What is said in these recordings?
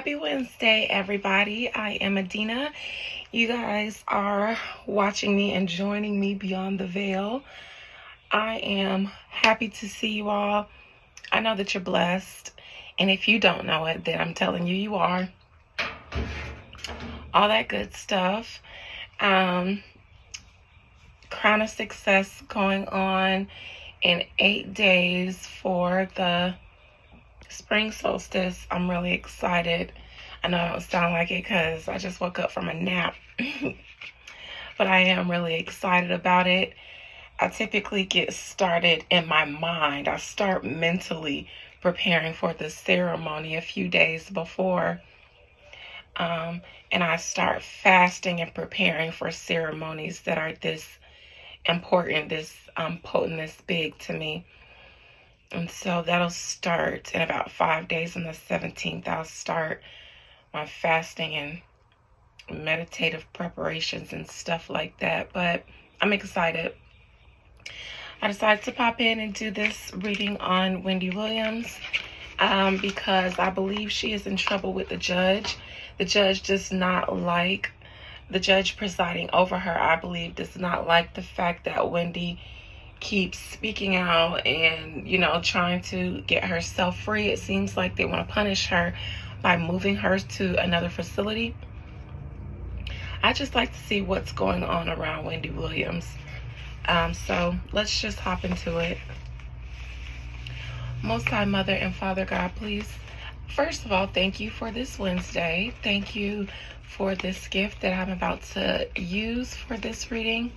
Happy Wednesday, everybody. I am Adina. You guys are watching me and joining me beyond the veil. I am happy to see you all. I know that you're blessed. And if you don't know it, then I'm telling you, you are. All that good stuff. Crown of Success going on in 8 days for the spring solstice. I'm really excited. I know I don't sound like it because I just woke up from a nap, but I am really excited about it. I typically get started in my mind. I start mentally preparing for the ceremony a few days before. And I start fasting and preparing for ceremonies that are this important, this potent, this big to me. And so that'll start in about 5 days. On the 17th, I'll start my fasting and meditative preparations and stuff like that. But I'm excited. I decided to pop in and do this reading on Wendy Williams because I believe she is in trouble with the judge. The judge does not like, the judge presiding over her, I believe, does not like the fact that Wendy keeps speaking out and, trying to get herself free. It seems like they want to punish her by moving her to another facility. I just like to see what's going on around Wendy Williams. So let's just hop into it. Most High Mother and Father God, please, first of all, thank you for this Wednesday. Thank you for this gift that I'm about to use for this reading.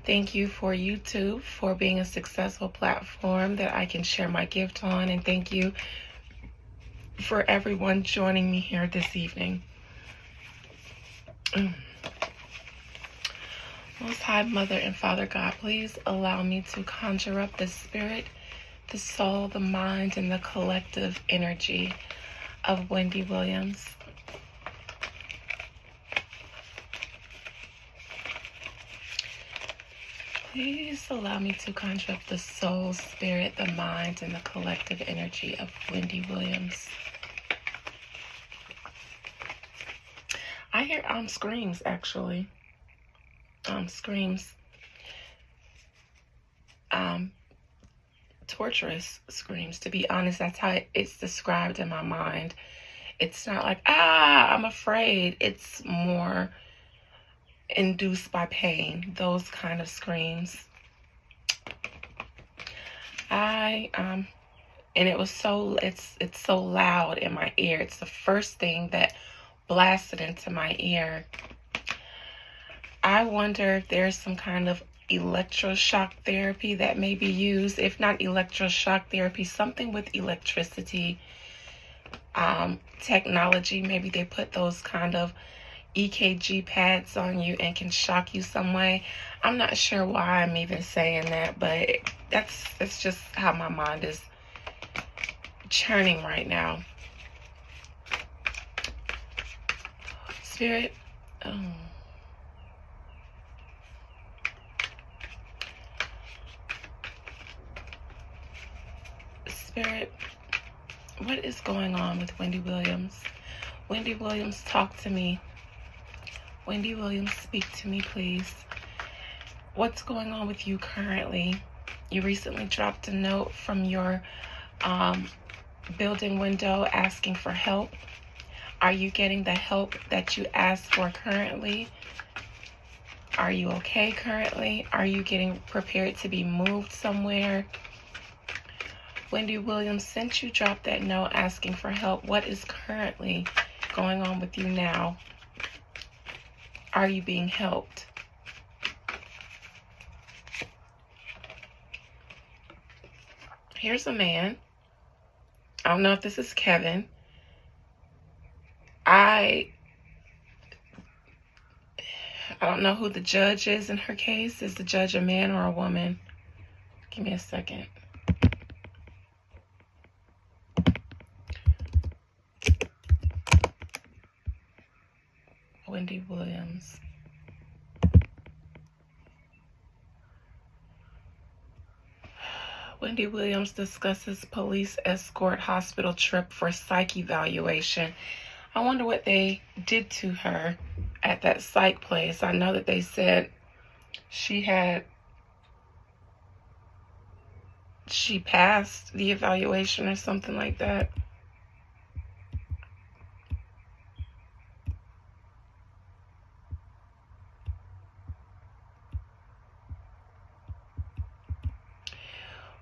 Thank you for YouTube for being a successful platform that I can share my gift on. And thank you for everyone joining me here this evening. Most High Mother and Father God, please allow me to conjure up the spirit, the soul, the mind, and the collective energy of Wendy Williams. Please allow me to conjure up the soul, spirit, the mind, and the collective energy of Wendy Williams. I hear screams, actually. Screams. Torturous screams. To be honest, that's how it's described in my mind. It's not like, I'm afraid. It's more induced by pain, those kind of screams. And it was it's so loud in my ear. It's the first thing that blasted into my ear. I wonder if there's some kind of electroshock therapy that may be used. If not electroshock therapy, something with electricity, technology. Maybe they put those kind of EKG pads on you and can shock you some way. I'm not sure why I'm even saying that, but that's just how my mind is churning right now. Spirit, Spirit, what is going on with Wendy Williams? Wendy Williams, talk to me. Wendy Williams, speak to me, please. What's going on with you currently? You recently dropped a note from your building window asking for help. Are you getting the help that you asked for currently? Are you okay currently? Are you getting prepared to be moved somewhere? Wendy Williams, since you dropped that note asking for help, what is currently going on with you now? Are you being helped? Here's a man. I don't know if this is Kevin. I don't know who the judge is in her case. Is the judge a man or a woman? Give me a second. Wendy Williams. Wendy Williams discusses police escort hospital trip for psych evaluation. I wonder what they did to her at that psych place. I know that they said she passed the evaluation or something like that.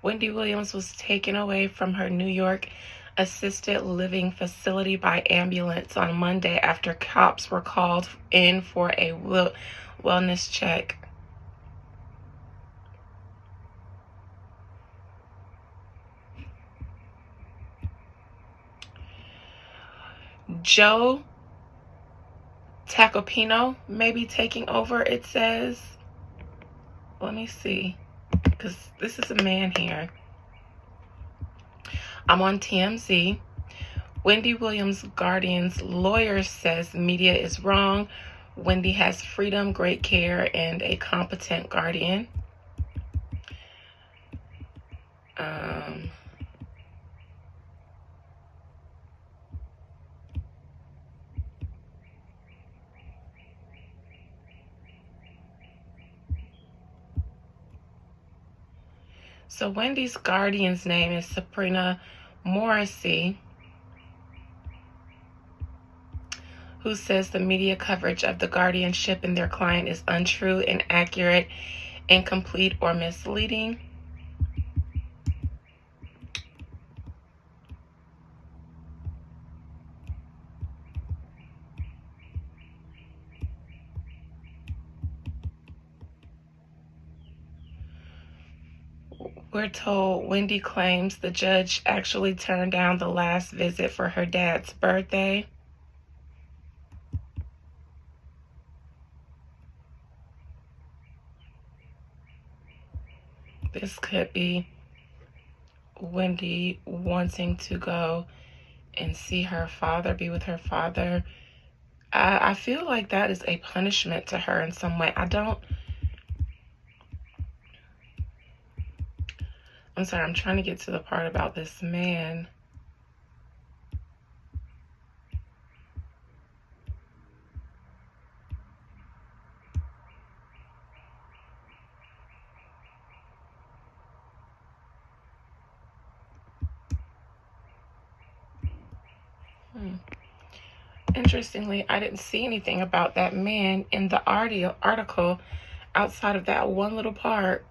Wendy Williams was taken away from her New York assisted living facility by ambulance on Monday after cops were called in for a wellness check. Joe Tacopino may be taking over, it says. Let me see, because this is a man here. I'm on TMZ. Wendy Williams' guardian's lawyer says media is wrong. Wendy has freedom, great care, and a competent guardian. So Wendy's guardian's name is Sabrina Morrissey, who says the media coverage of the guardianship and their client is untrue, inaccurate, incomplete, or misleading. We're told Wendy claims the judge actually turned down the last visit for her dad's birthday. This could be Wendy wanting to go and see her father, be with her father. I feel like that is a punishment to her in some way. I'm sorry, I'm trying to get to the part about this man. Interestingly, I didn't see anything about that man in the article outside of that one little part.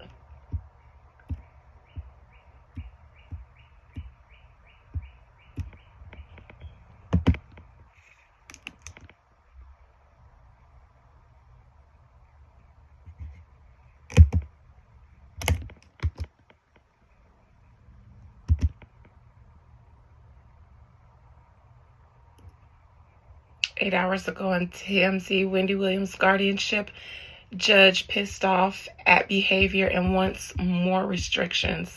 Eight hours ago on TMZ, Wendy Williams' guardianship judge pissed off at behavior and wants more restrictions.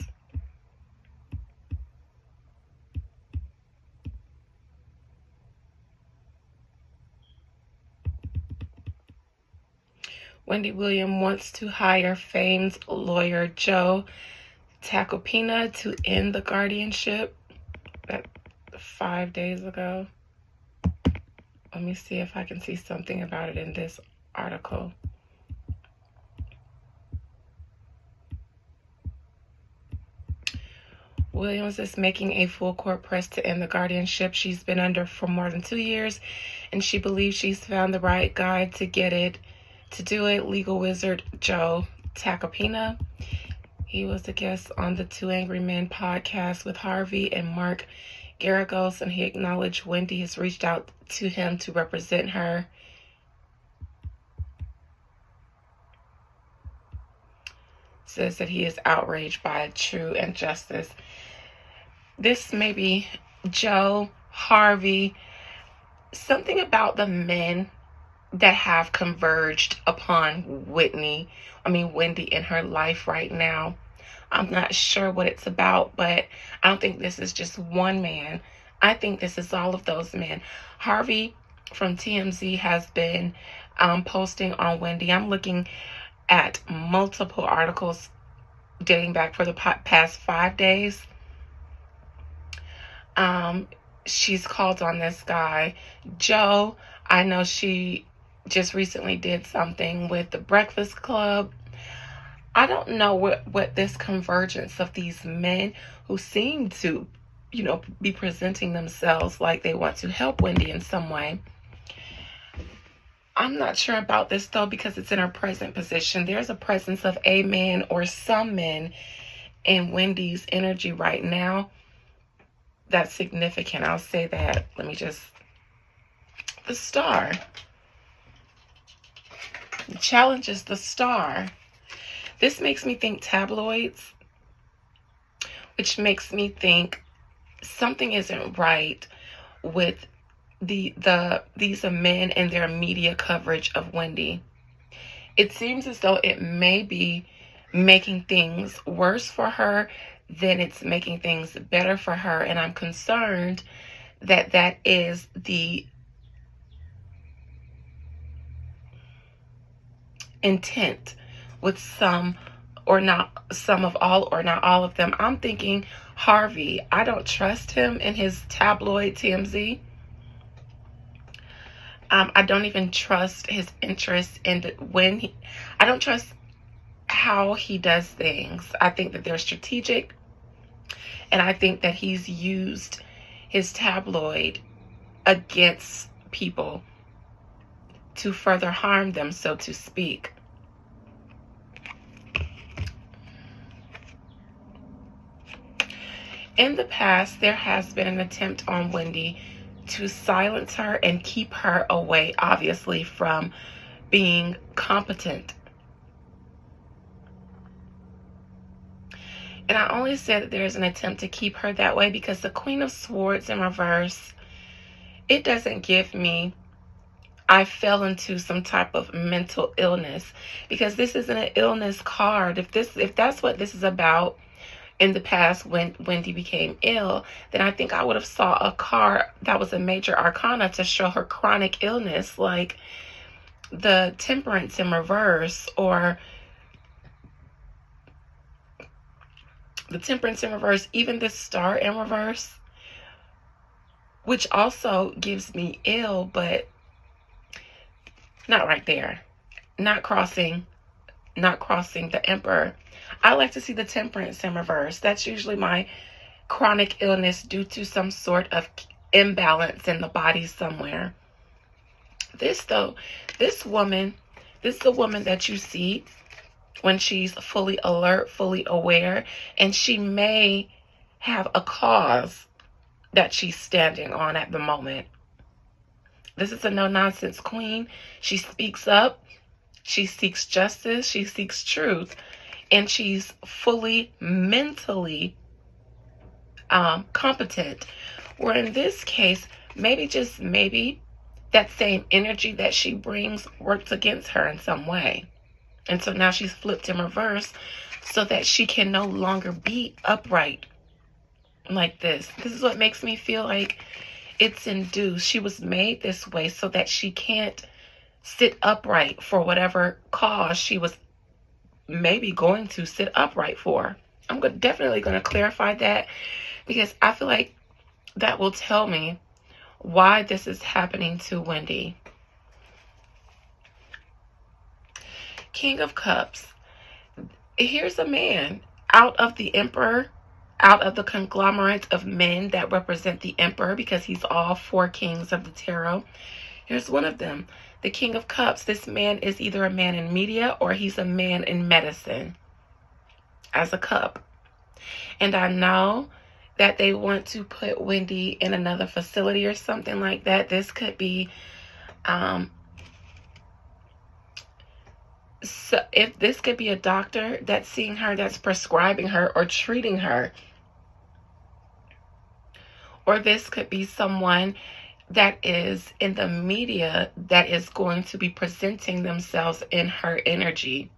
Wendy Williams wants to hire famed lawyer Joe Tacopina to end the guardianship. That 5 days ago. Let me see if I can see something about it in this article. Williams is making a full court press to end the guardianship she's been under for more than 2 years, and she believes she's found the right guy to do it. Legal wizard Joe Tacopina. He was a guest on the Two Angry Men podcast with Harvey and Mark Garagos, and he acknowledged Wendy has reached out to him to represent her. Says that he is outraged by true injustice. This may be Joe, Harvey, something about the men that have converged upon Wendy in her life right now. I'm not sure what it's about, but I don't think this is just one man. I think this is all of those men. Harvey from TMZ has been posting on Wendy. I'm looking at multiple articles dating back for the past 5 days. she's called on this guy, Joe. I know she just recently did something with the Breakfast Club. I don't know what this convergence of these men who seem to, be presenting themselves like they want to help Wendy in some way. I'm not sure about this though, because it's in her present position. There's a presence of a man or some men in Wendy's energy right now that's significant. I'll say that. Let me just, the star. The challenge is the star. This makes me think tabloids, which makes me think something isn't right with these men and their media coverage of Wendy. It seems as though it may be making things worse for her than it's making things better for her, and I'm concerned that that is the intent with some or not some of all or not all of them. I'm thinking Harvey. I don't trust him in his tabloid TMZ. I don't even trust his interest in I don't trust how he does things. I think that they're strategic, and I think that he's used his tabloid against people to further harm them, so to speak. In the past, there has been an attempt on Wendy to silence her and keep her away, obviously, from being competent. And I only said that there's an attempt to keep her that way because the Queen of Swords in reverse, it doesn't give me I fell into some type of mental illness, because this isn't an illness card. If that's what this is about, in the past when Wendy became ill, then I think I would have saw a card that was a major arcana to show her chronic illness, like the Temperance in reverse, or the Temperance in reverse, even the Star in reverse, which also gives me ill, but not right there. Not crossing the Emperor. I like to see the Temperance in reverse. That's usually my chronic illness due to some sort of imbalance in the body somewhere. This is a woman that you see when she's fully alert, fully aware, and she may have a cause that she's standing on at the moment. This is a no-nonsense queen. She speaks up. She seeks justice. She seeks truth. And she's fully mentally competent. Where in this case, maybe, just maybe, that same energy that she brings works against her in some way. And so now she's flipped in reverse so that she can no longer be upright like this. This is what makes me feel like it's induced. She was made this way so that she can't sit upright for whatever cause she was maybe going to sit upright for. I'm definitely going to clarify that, because I feel like that will tell me why this is happening to Wendy. King of Cups. Here's a man out of the Emperor, out of the conglomerate of men that represent the Emperor, because he's all four kings of the tarot. Here's one of them, the King of Cups. This man is either a man in media or he's a man in medicine as a cup. And I know that they want to put Wendy in another facility or something like that. This could be, so if this could be a doctor that's seeing her, that's prescribing her or treating her. Or this could be someone that is in the media that is going to be presenting themselves in her energy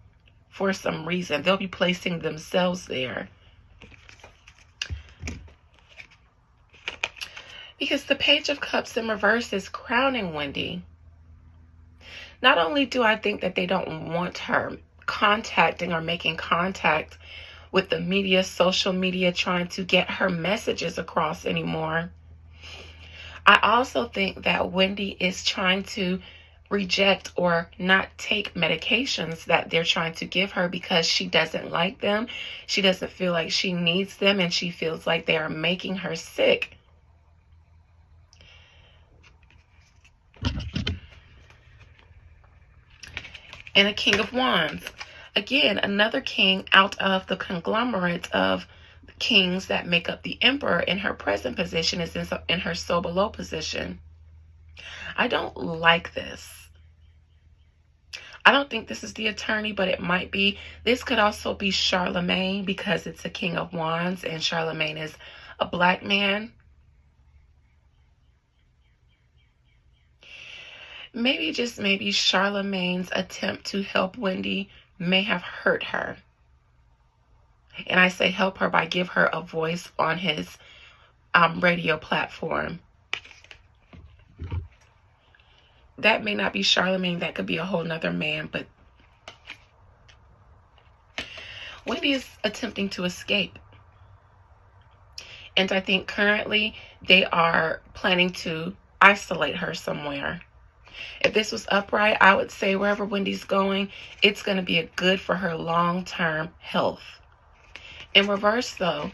for some reason. They'll be placing themselves there. Because the Page of Cups in reverse is crowning Wendy. Not only do I think that they don't want her contacting or making contact with the media, social media, trying to get her messages across anymore, I also think that Wendy is trying to reject or not take medications that they're trying to give her because she doesn't like them. She doesn't feel like she needs them, and she feels like they are making her sick. And a King of Wands. Again, another king out of the conglomerate of kings that make up the emperor. In her present position is in her so below position. I don't like this. I don't think this is the attorney, but it might be. This could also be Charlemagne because it's a King of Wands and Charlemagne is a black man. Maybe, just maybe, Charlemagne's attempt to help Wendy may have hurt her. And I say help her by give her a voice on his radio platform. That may not be Charlemagne. That could be a whole nother man. But Wendy is attempting to escape. And I think currently they are planning to isolate her somewhere. If this was upright, I would say wherever Wendy's going, it's going to be a good for her long-term health. In reverse, though,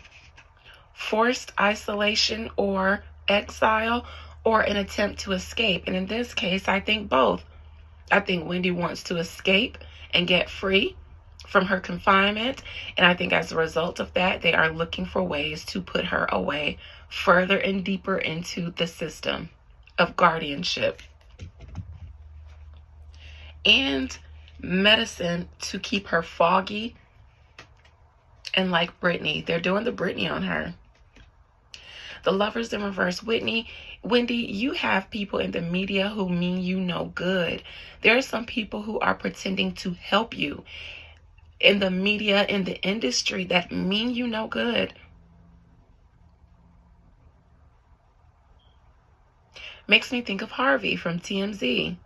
forced isolation or exile or an attempt to escape. And in this case, I think both. I think Wendy wants to escape and get free from her confinement. And I think as a result of that, they are looking for ways to put her away further and deeper into the system of guardianship. And medicine to keep her foggy. And like Brittany, they're doing the Brittany on her. The Lovers in reverse. Wendy, you have people in the media who mean you no good. There are some people who are pretending to help you in the media, in the industry, that mean you no good. Makes me think of Harvey from TMZ.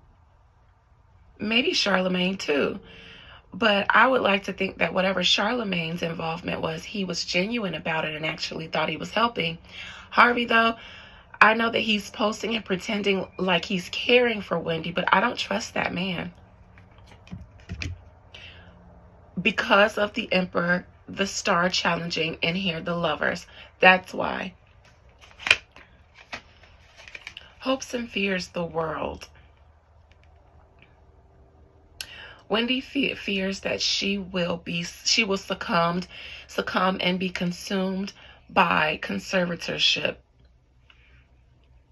Maybe Charlemagne too. But I would like to think that whatever Charlemagne's involvement was, he was genuine about it and actually thought he was helping. Harvey, though, I know that he's posting and pretending like he's caring for Wendy, but I don't trust that man. Because of the Emperor, the Star challenging, and here the Lovers. That's why. Hopes and fears the world. Wendy fears that she will succumb and be consumed by conservatorship.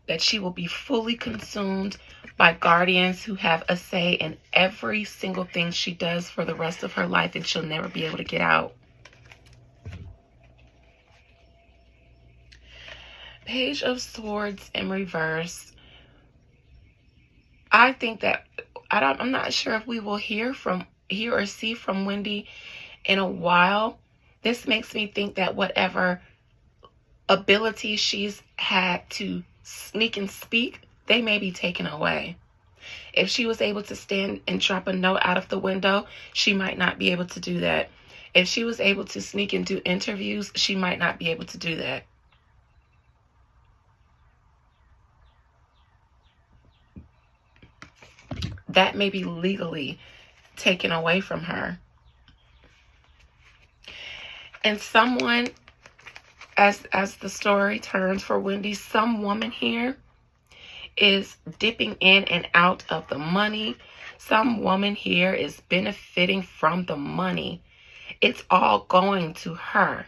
That she will be fully consumed by guardians who have a say in every single thing she does for the rest of her life, and she'll never be able to get out. Page of Swords in reverse. I think that I'm not sure if we will hear or see from Wendy in a while. This makes me think that whatever ability she's had to sneak and speak, they may be taken away. If she was able to stand and drop a note out of the window, she might not be able to do that. If she was able to sneak and do interviews, she might not be able to do that. That may be legally taken away from her. And someone, as the story turns for Wendy, some woman here is dipping in and out of the money. Some woman here is benefiting from the money. It's all going to her.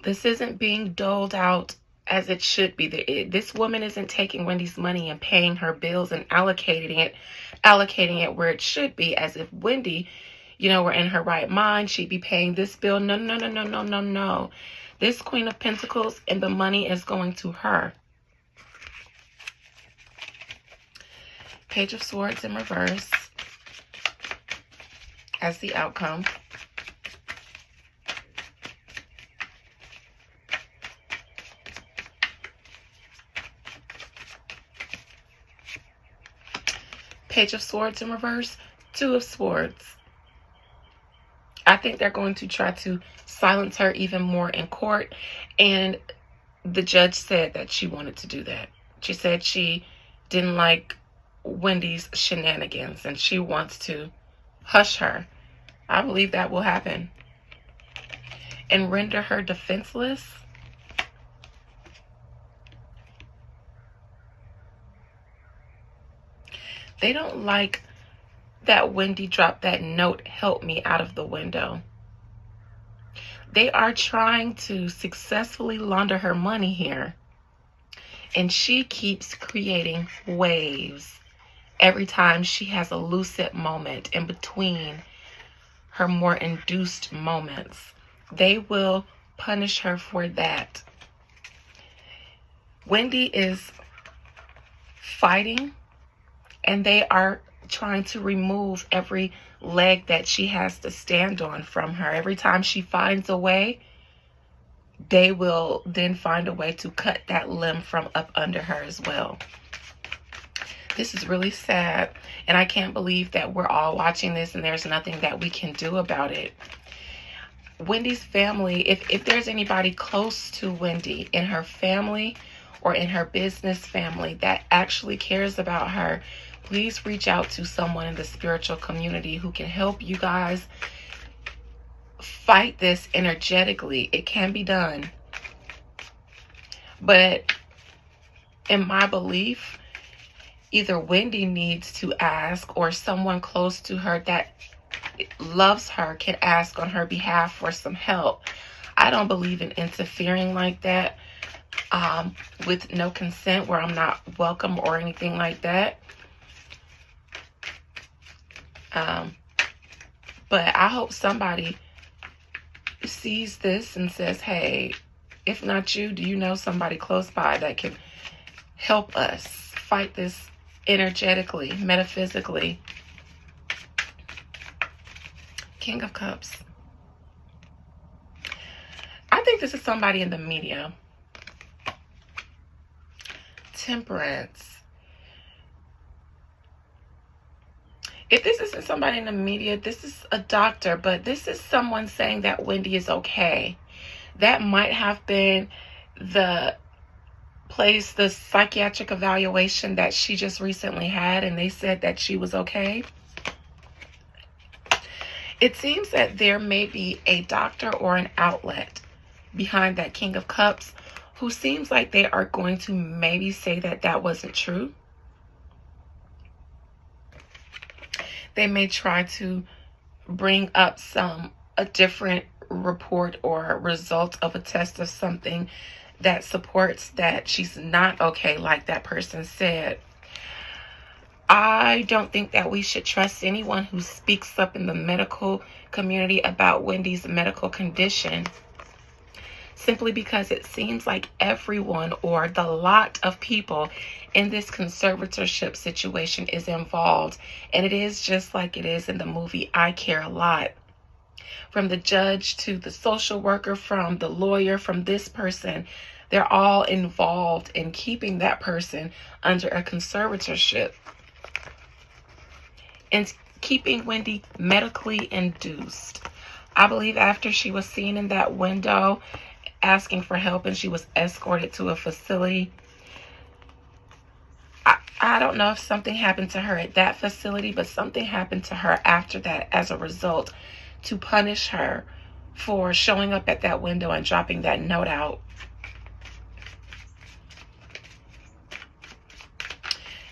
This isn't being doled out as it should be. This woman isn't taking Wendy's money and paying her bills and allocating it where it should be, as if Wendy, were in her right mind. She'd be paying this bill. No, no, no, no, no, no, no. This Queen of Pentacles and the money is going to her. Page of Swords in reverse as the outcome. Page of Swords in reverse, Two of Swords. I think they're going to try to silence her even more in court. And the judge said that she wanted to do that. She said she didn't like Wendy's shenanigans and she wants to hush her. I believe that will happen. And render her defenseless. They don't like that Wendy dropped that note, "Help me," out of the window. They are trying to successfully launder her money here. And she keeps creating waves every time she has a lucid moment in between her more induced moments. They will punish her for that. Wendy is fighting, and they are trying to remove every leg that she has to stand on from her. Every time she finds a way, they will then find a way to cut that limb from up under her as well. This is really sad, and I can't believe that we're all watching this and there's nothing that we can do about it. Wendy's family, if there's anybody close to Wendy in her family or in her business family that actually cares about her, please reach out to someone in the spiritual community who can help you guys fight this energetically. It can be done. But in my belief, either Wendy needs to ask, or someone close to her that loves her can ask on her behalf for some help. I don't believe in interfering like that with no consent, where I'm not welcome or anything like that. But I hope somebody sees this and says, hey, if not you, do you know somebody close by that can help us fight this energetically, metaphysically? King of Cups. I think this is somebody in the media. Temperance. If this isn't somebody in the media, this is a doctor, but this is someone saying that Wendy is okay. That might have been the psychiatric evaluation that she just recently had, and they said that she was okay. It seems that there may be a doctor or an outlet behind that King of Cups who seems like they are going to maybe say that that wasn't true. They may try to bring up a different report or result of a test of something that supports that she's not okay, like that person said. I don't think that we should trust anyone who speaks up in the medical community about Wendy's medical condition, simply because it seems like everyone or the lot of people in this conservatorship situation is involved. And it is just like it is in the movie I Care a Lot. From the judge to the social worker, from the lawyer, from this person, they're all involved in keeping that person under a conservatorship and keeping Wendy medically induced. I believe after she was seen in that window asking for help and she was escorted to a facility, I don't know if something happened to her at that facility, but something happened to her after that as a result to punish her for showing up at that window and dropping that note out.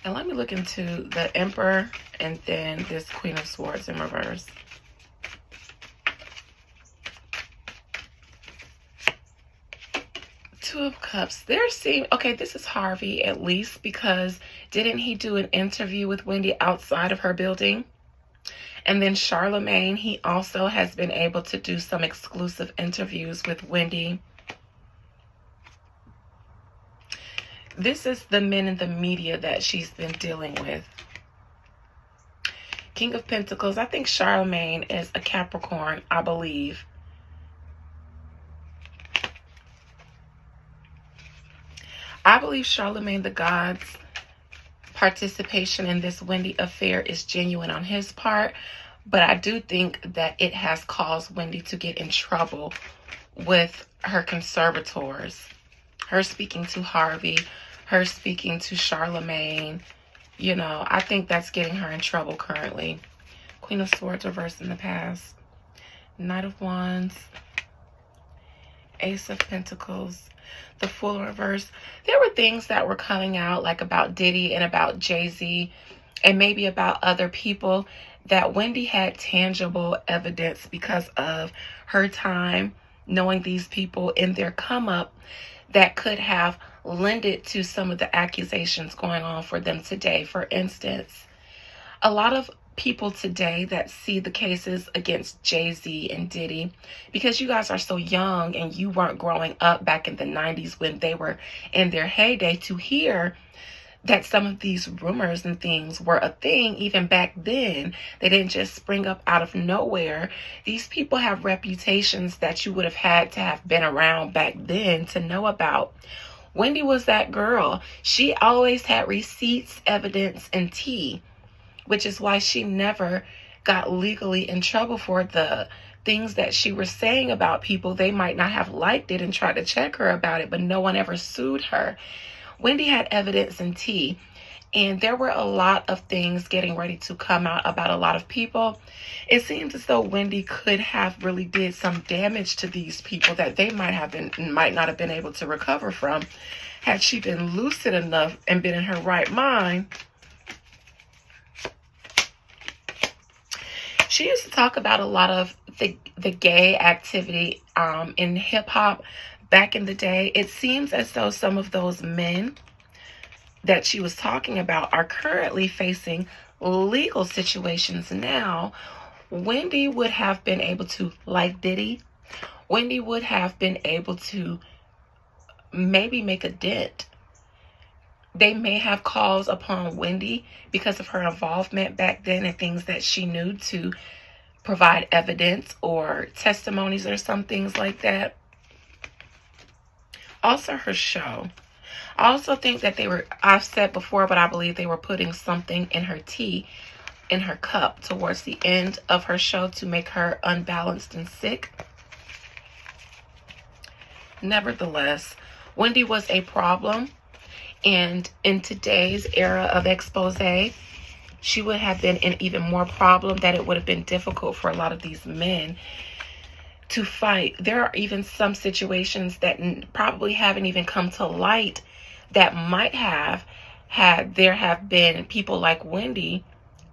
And let me look into the Emperor and then this Queen of Swords in reverse. Two of Cups. Okay, this is Harvey at least, because didn't he do an interview with Wendy outside of her building? And then Charlemagne, he also has been able to do some exclusive interviews with Wendy. This is the men in the media that she's been dealing with. King of Pentacles. I think Charlemagne is a Capricorn, I believe. I believe Charlemagne the God's participation in this Wendy affair is genuine on his part, But I do think that it has caused Wendy to get in trouble with her conservators. Her speaking to Harvey, her speaking to Charlemagne. You know, I think that's getting her in trouble currently. Queen of Swords reversed in the past. Knight of Wands. Ace of Pentacles. The Fool reverse. There were things that were coming out, like about Diddy and about Jay-Z, and maybe about other people, that Wendy had tangible evidence because of her time knowing these people in their come up that could have lended to some of the accusations going on for them today. For instance, a lot of people today that see the cases against Jay-Z and Diddy, because you guys are so young and you weren't growing up back in the 90s when they were in their heyday, to hear that some of these rumors and things were a thing even back then. They didn't just spring up out of nowhere. These people have reputations that you would have had to have been around back then to know about. Wendy was that girl. She always had receipts, evidence, and tea, which is why she never got legally in trouble for the things that she was saying about people. They might not have liked it and tried to check her about it, but no one ever sued her. Wendy had evidence and tea, and there were a lot of things getting ready to come out about a lot of people. It seems as though Wendy could have really did some damage to these people that they might not have been able to recover from had she been lucid enough and been in her right mind. She used to talk about a lot of the gay activity in hip hop back in the day. It seems as though some of those men that she was talking about are currently facing legal situations now. Wendy would have been able to, like Diddy, Wendy would have been able to maybe make a dent. They may have calls upon Wendy because of her involvement back then and things that she knew to provide evidence or testimonies or some things like that. Also, her show. I also think that I've said before, but I believe they were putting something in her tea, in her cup towards the end of her show to make her unbalanced and sick. Nevertheless, Wendy was a problem. And in today's era of expose, she would have been an even more problem, that it would have been difficult for a lot of these men to fight. There are even some situations that probably haven't even come to light that might have had there have been people like Wendy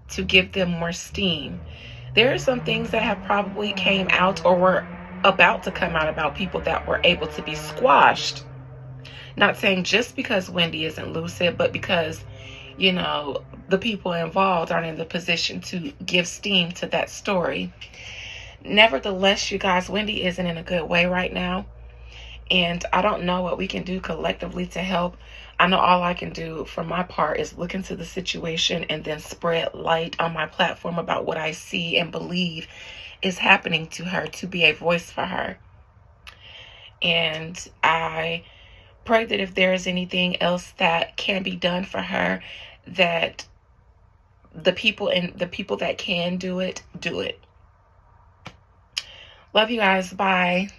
to give them more steam. There are some things that have probably came out or were about to come out about people that were able to be squashed. Not saying just because Wendy isn't lucid, but because, you know, the people involved aren't in the position to give steam to that story. Nevertheless, you guys, Wendy isn't in a good way right now. And I don't know what we can do collectively to help. I know all I can do for my part is look into the situation and then spread light on my platform about what I see and believe is happening to her, to be a voice for her. And I pray that if there is anything else that can be done for her, that the people that can do it, do it. Love you guys. Bye.